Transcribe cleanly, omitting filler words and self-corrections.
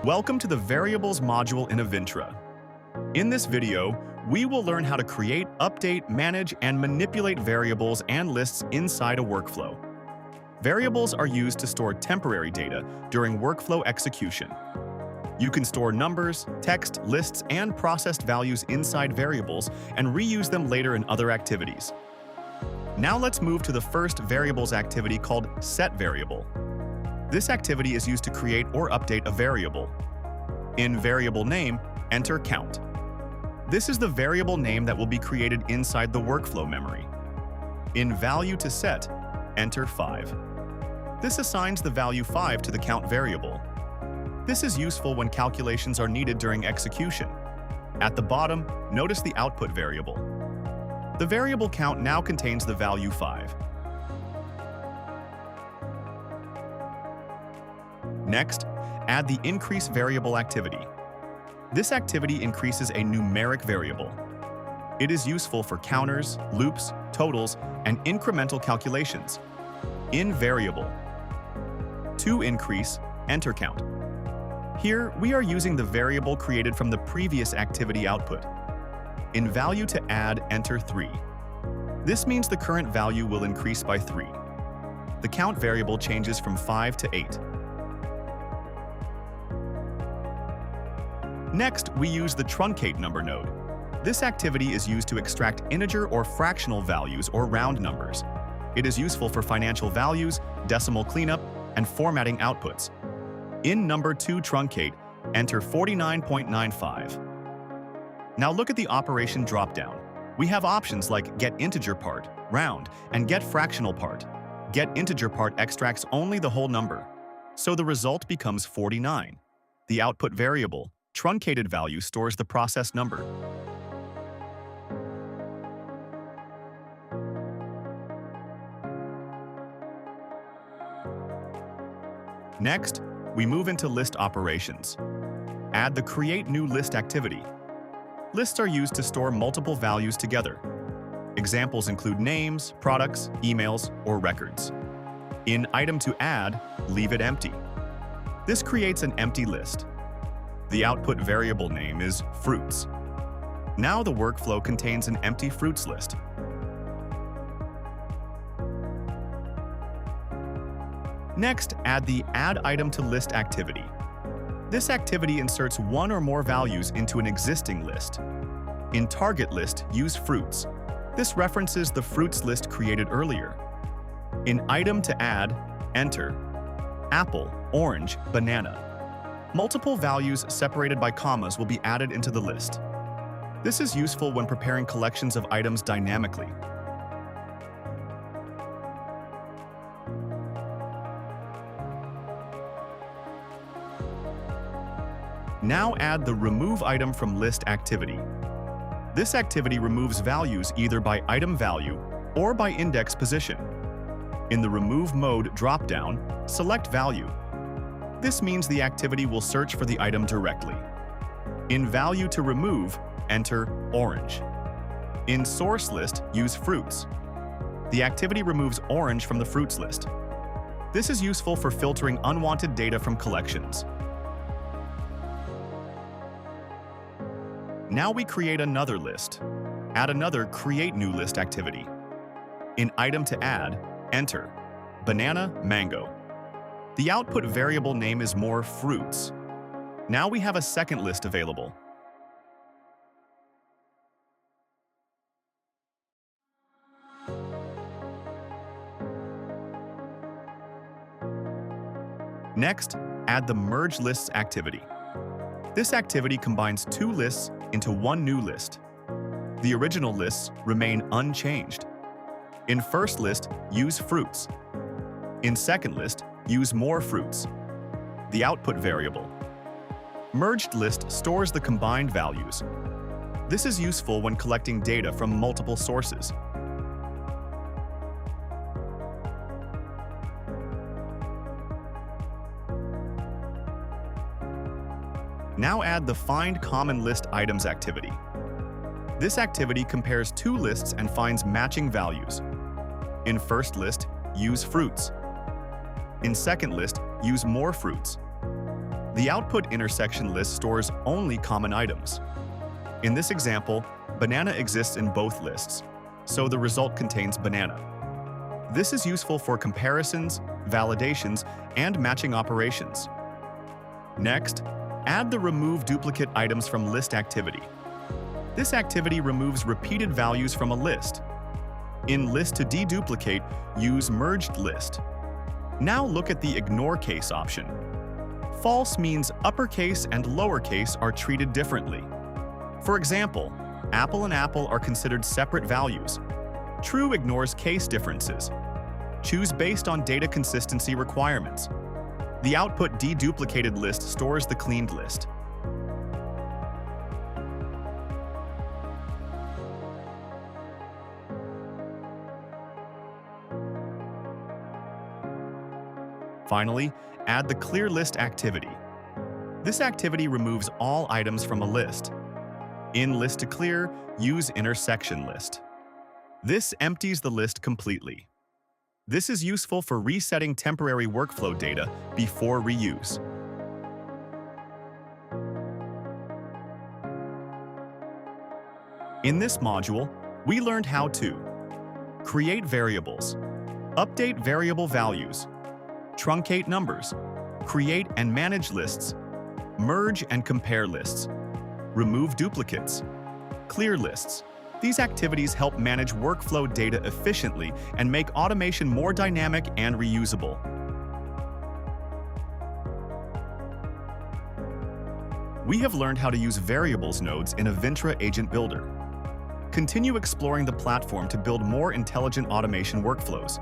Welcome to the Variables module in Avintra. In this video, we will learn how to create, update, manage, and manipulate variables and lists inside a workflow. Variables are used to store temporary data during workflow execution. You can store numbers, text, lists, and processed values inside variables and reuse them later in other activities. Now let's move to the first variables activity called setVariable. This activity is used to create or update a variable. In variable name, enter count. This is the variable name that will be created inside the workflow memory. In value to set, enter 5. This assigns the value 5 to the count variable. This is useful when calculations are needed during execution. At the bottom, notice the output variable. The variable count now contains the value 5. Next, add the increase variable activity. This activity increases a numeric variable. It is useful for counters, loops, totals, and incremental calculations. In variable. To increase, enter count. Here, we are using the variable created from the previous activity output. In value to add, enter 3. This means the current value will increase by 3. The count variable changes from 5 to 8. Next, we use the truncate number node. This activity is used to extract integer or fractional values or round numbers. It is useful for financial values, decimal cleanup, and formatting outputs. In number 2 truncate, enter 49.95. Now look at the operation dropdown. We have options like get integer part, round, and get fractional part. Get integer part extracts only the whole number, so the result becomes 49. The output variable, truncated value, stores the process number. Next, we move into list operations. Add the create new list activity. Lists are used to store multiple values together. Examples include names, products, emails, or records. In item to add, leave it empty. This creates an empty list. The output variable name is fruits. Now the workflow contains an empty fruits list. Next, add the add item to list activity. This activity inserts one or more values into an existing list. In target list, use fruits. This references the fruits list created earlier. In item to add, enter apple, orange, banana. Multiple values separated by commas will be added into the list. This is useful when preparing collections of items dynamically. Now add the remove item from list activity. This activity removes values either by item value or by index position. In the remove mode dropdown, select value. This means the activity will search for the item directly. In value to remove, enter orange. In source list, use fruits. The activity removes orange from the fruits list. This is useful for filtering unwanted data from collections. Now we create another list. Add another create new list activity. In item to add, enter banana, mango. The output variable name is more fruits. Now we have a second list available. Next, add the merge lists activity. This activity combines two lists into one new list. The original lists remain unchanged. In first list, use fruits. In second list, use more fruits. The output variable. Merged list stores the combined values. This is useful when collecting data from multiple sources. Now add the find common list items activity. This activity compares two lists and finds matching values. In first list, use fruits. In second list, use more fruits. The output intersection list stores only common items. In this example, banana exists in both lists, so the result contains banana. This is useful for comparisons, validations, and matching operations. Next, add the Remove Duplicate Items from List activity. This activity removes repeated values from a list. In List to deduplicate, use Merged List. Now look at the Ignore Case option. False means uppercase and lowercase are treated differently. For example, apple and apple are considered separate values. True ignores case differences. Choose based on data consistency requirements. The output deduplicated list stores the cleaned list. Finally, add the Clear List activity. This activity removes all items from a list. In List to Clear, use Intersection List. This empties the list completely. This is useful for resetting temporary workflow data before reuse. In this module, we learned how to create variables, update variable values, truncate numbers, create and manage lists, merge and compare lists, remove duplicates, clear lists. These activities help manage workflow data efficiently and make automation more dynamic and reusable. We have learned how to use variables nodes in Avintra Agent Builder. Continue exploring the platform to build more intelligent automation workflows.